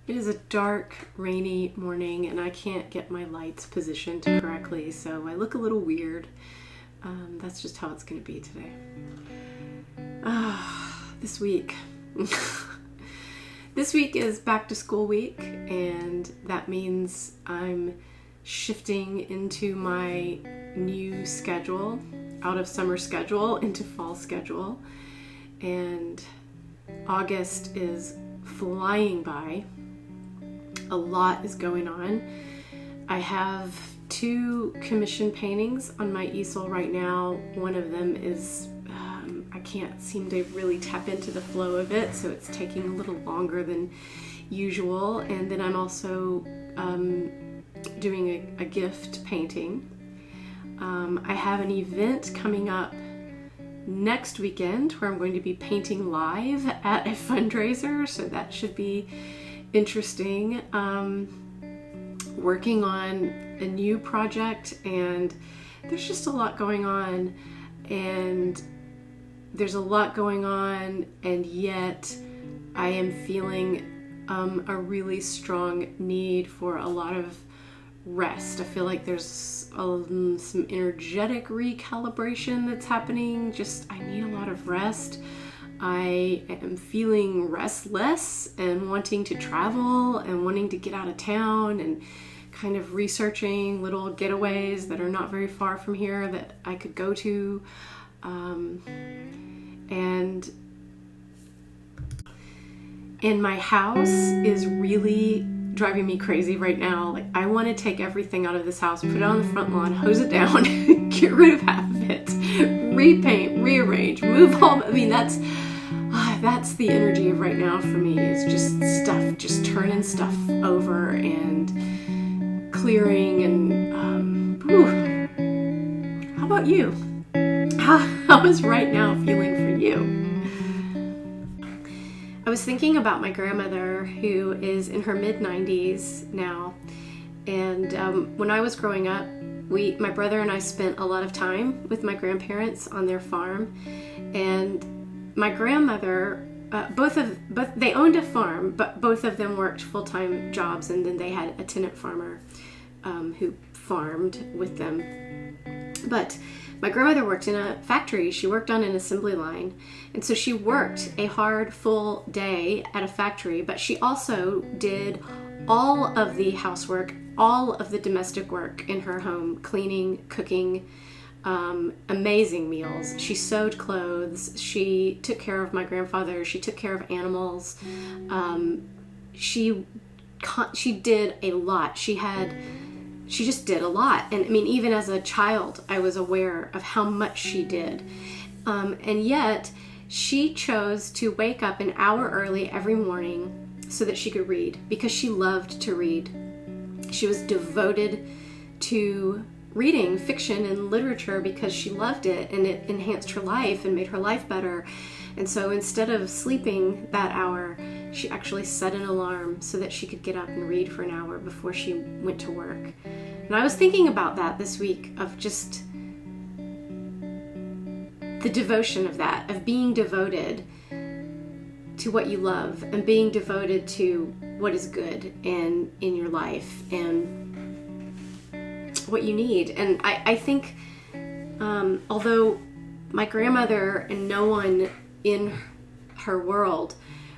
It is a dark, rainy morning, and I can't get my lights positioned correctly, so I look a little weird. That's just how it's going to be today. This week. This week is back to school week, and that means I'm shifting into my new schedule, out of summer schedule into fall schedule. And August is flying by. A lot is going on. I have 2 commission paintings on my easel right now. One of them is, I can't seem to really tap into the flow of it, so it's taking a little longer than usual. And then I'm also doing a gift painting. I have an event coming up next weekend where I'm going to be painting live at a fundraiser, so that should be interesting. Working on a new project, and there's just a lot going on, and yet I am feeling a really strong need for a lot of rest. I feel like there's some energetic recalibration that's happening. I need a lot of rest. I am feeling restless and wanting to travel and wanting to get out of town, and kind of researching little getaways that are not very far from here that I could go to. And my house is really driving me crazy right now. Like, I want to take everything out of this house, put it on the front lawn, hose it down, get rid of half of it, repaint, rearrange, move all. That's the energy of right now for me, is just turning stuff over and clearing. And how about you? How is right now feeling for you? I was thinking about my grandmother, who is in her mid-90s now, and when I was growing up, my brother and I spent a lot of time with my grandparents on their farm. And my grandmother, they owned a farm, but both of them worked full-time jobs, and then they had a tenant farmer who farmed with them. But my grandmother worked in a factory. She worked on an assembly line. And so she worked a hard, full day at a factory, but she also did all of the housework, all of the domestic work in her home, cleaning, cooking, amazing meals. She sewed clothes. She took care of my grandfather. She took care of animals. She did a lot. She just did a lot. And I mean, even as a child, I was aware of how much she did. And yet she chose to wake up an hour early every morning so that she could read, because she loved to read. She was devoted to reading fiction and literature because she loved it, and it enhanced her life and made her life better. And so instead of sleeping that hour, she actually set an alarm so that she could get up and read for an hour before she went to work. And I was thinking about that this week, of just the devotion of that, of being devoted to what you love and being devoted to what is good and in your life and what you need. And I think, although my grandmother and no one in her world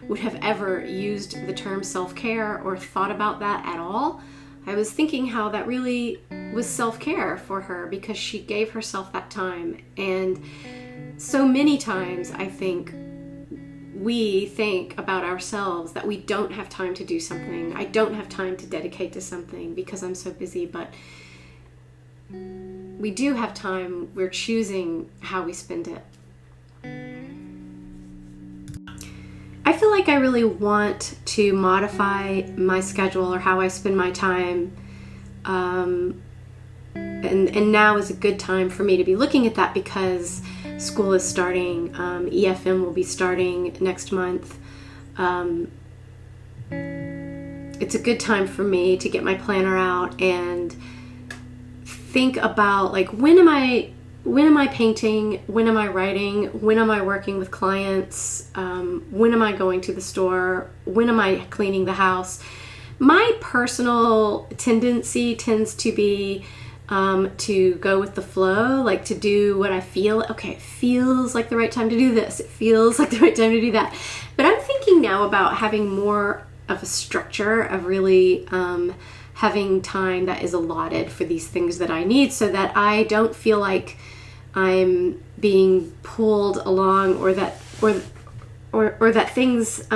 would have ever used the term self-care or thought about that at all, I was thinking how that really was self-care for her, because she gave herself that time. And so many times I think we think about ourselves that we don't have time to do something. I don't have time to dedicate to something because I'm so busy, but we do have time. We're choosing how we spend it. I feel like I really want to modify my schedule or how I spend my time. And now is a good time for me to be looking at that, because school is starting. EFM will be starting next month. It's a good time for me to get my planner out and think about, like, when am I when am I painting? When am I writing? When am I working with clients? When am I going to the store? When am I cleaning the house? My personal tendency tends to be to go with the flow, like to do what I feel. Okay, it feels like the right time to do this. It feels like the right time to do that. But I'm thinking now about having more of a structure, of really having time that is allotted for these things that I need, so that I don't feel like I'm being pulled along, or that things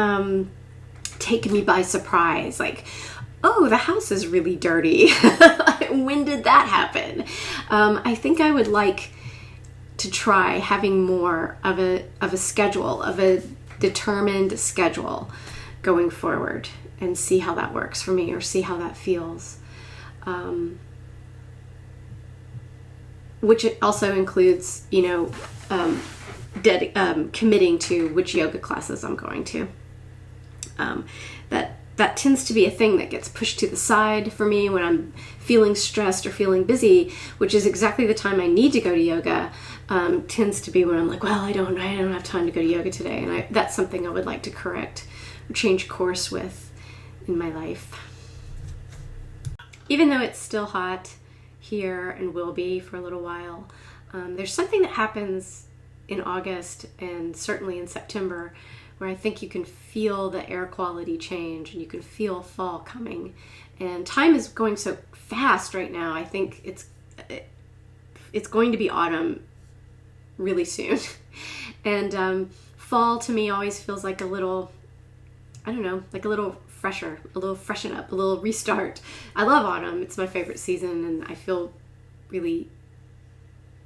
take me by surprise. Like, oh, the house is really dirty. When did that happen? I think I would like to try having more of a schedule, of a determined schedule going forward, and see how that works for me, or see how that feels. Which it also includes, committing to which yoga classes I'm going to. That tends to be a thing that gets pushed to the side for me when I'm feeling stressed or feeling busy, which is exactly the time I need to go to yoga. Tends to be when I'm like, well, I don't have time to go to yoga today, and that's something I would like to correct, or change course with in my life. Even though it's still hot here and will be for a little while, there's something that happens in August and certainly in September where I think you can feel the air quality change, and you can feel fall coming. And time is going so fast right now. I think it's going to be autumn really soon. And fall to me always feels like a little, like a little fresher, a little freshen up, a little restart. I love autumn. It's my favorite season, and I feel really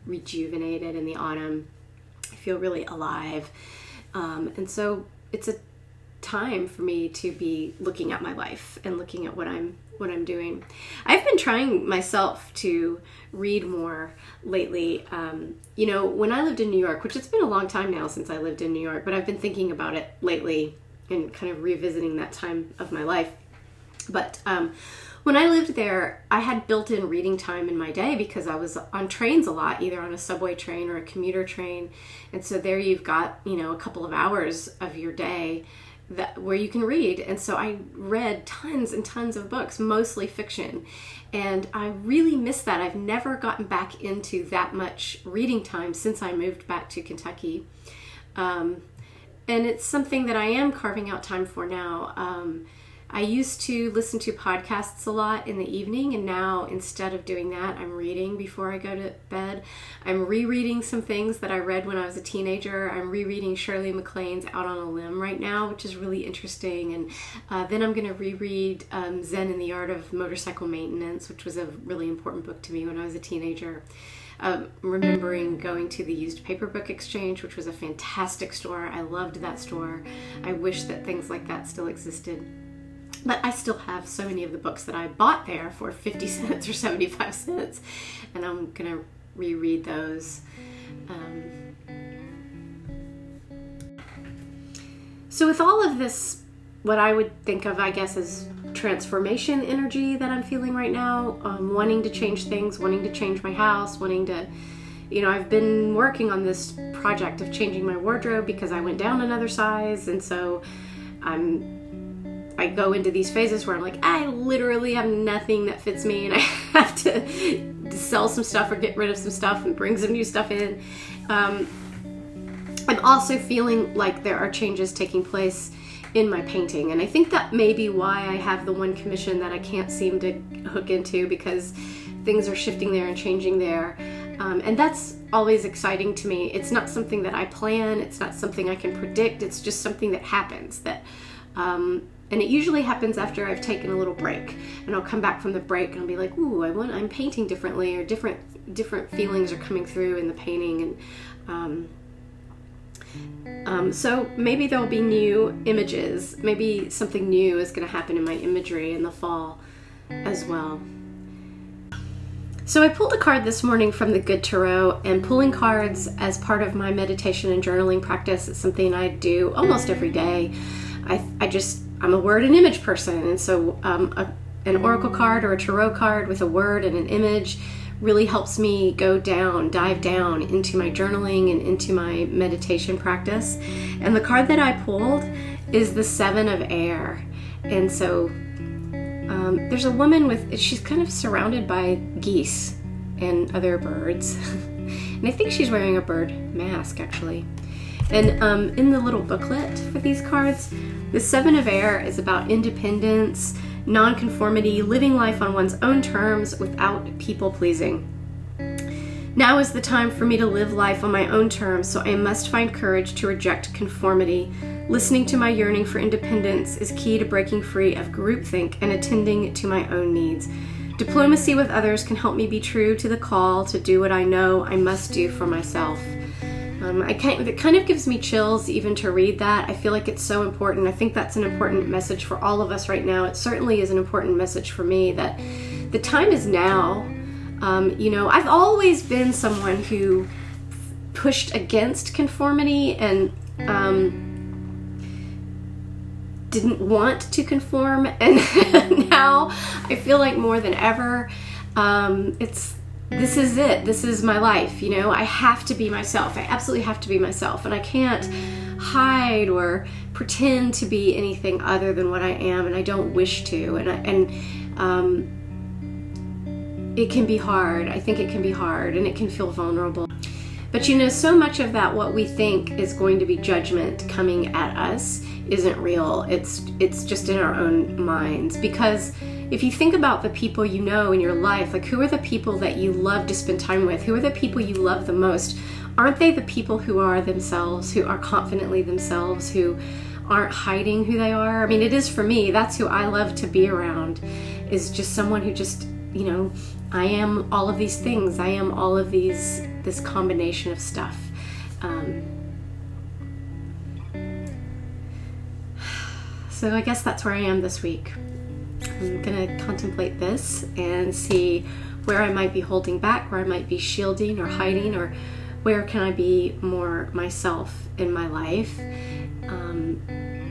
rejuvenated in the autumn. I feel really alive. And so it's a time for me to be looking at my life and looking at what I'm doing. I've been trying myself to read more lately. When I lived in New York, which it's been a long time now since I lived in New York, but I've been thinking about it lately and kind of revisiting that time of my life. But when I lived there, I had built-in reading time in my day because I was on trains a lot, either on a subway train or a commuter train. And so there you've got, a couple of hours of your day where you can read. And so I read tons and tons of books, mostly fiction. And I really miss that. I've never gotten back into that much reading time since I moved back to Kentucky. And it's something that I am carving out time for now. I used to listen to podcasts a lot in the evening, and now instead of doing that, I'm reading before I go to bed. I'm rereading some things that I read when I was a teenager. I'm rereading Shirley MacLaine's Out on a Limb right now, which is really interesting. And then I'm going to reread Zen and the Art of Motorcycle Maintenance, which was a really important book to me when I was a teenager. Remembering going to the used paper book exchange, which was a fantastic store. I loved that store. I wish that things like that still existed. But I still have so many of the books that I bought there for 50 cents or 75 cents. And I'm going to reread those. So with all of this, what I would think of, I guess, as transformation energy that I'm feeling right now, wanting to change things, wanting to change my house, wanting to, I've been working on this project of changing my wardrobe because I went down another size. And so I go into these phases where I'm like, I literally have nothing that fits me, and I have to sell some stuff or get rid of some stuff and bring some new stuff in. I'm also feeling like there are changes taking place in my painting, and I think that may be why I have the one commission that I can't seem to hook into, because things are shifting there and changing there. And that's always exciting to me. It's not something that I plan. It's not something I can predict. It's just something that happens. And it usually happens after I've taken a little break, and I'll come back from the break and I'll be like, ooh, I'm painting differently, or different feelings are coming through in the painting. And so maybe there'll be new images. Maybe something new is going to happen in my imagery in the fall as well. So I pulled a card this morning from the Good Tarot, and pulling cards as part of my meditation and journaling practice is something I do almost every day. I'm a word and image person, and so an oracle card or a tarot card with a word and an image really helps me dive down into my journaling and into my meditation practice. And the card that I pulled is the Seven of Air. And so there's a woman she's kind of surrounded by geese and other birds. And I think she's wearing a bird mask, actually. And in the little booklet for these cards, the Seven of Air is about independence, nonconformity, living life on one's own terms without people pleasing. Now is the time for me to live life on my own terms, so I must find courage to reject conformity. Listening to my yearning for independence is key to breaking free of groupthink and attending to my own needs. Diplomacy with others can help me be true to the call to do what I know I must do for myself. It kind of gives me chills even to read that. I feel like it's so important. I think that's an important message for all of us right now. It certainly is an important message for me that the time is now. I've always been someone who pushed against conformity and didn't want to conform, and now I feel like more than ever, this is it. This is my life. I have to be myself. I absolutely have to be myself, and I can't hide or pretend to be anything other than what I am, and I don't wish to. It can be hard. I think it can be hard, and it can feel vulnerable. But so much of that, what we think is going to be judgment coming at us, isn't real. It's just in our own minds. Because if you think about the people in your life, like who are the people that you love to spend time with? Who are the people you love the most? Aren't they the people who are themselves, who are confidently themselves, who aren't hiding who they are? I mean, it is for me. That's who I love to be around, is just someone who just, I am all of these things. I am all of this combination of stuff. So I guess that's where I am this week. I'm gonna contemplate this and see where I might be holding back, where I might be shielding or hiding, or where can I be more myself in my life.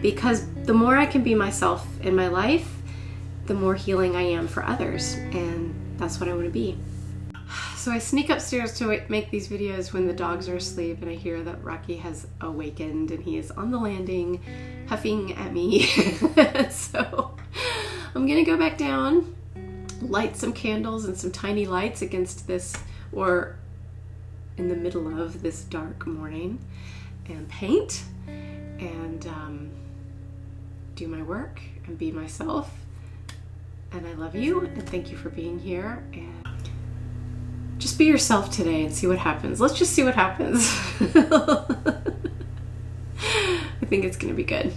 Because the more I can be myself in my life, the more healing I am for others, and that's what I want to be. So I sneak upstairs to make these videos when the dogs are asleep, and I hear that Rocky has awakened and he is on the landing huffing at me. So I'm gonna go back down, light some candles and some tiny lights against this, or in the middle of this dark morning, and paint and do my work and be myself. And I love you, and thank you for being here, and just be yourself today and see what happens. Let's just see what happens. I think it's gonna be good.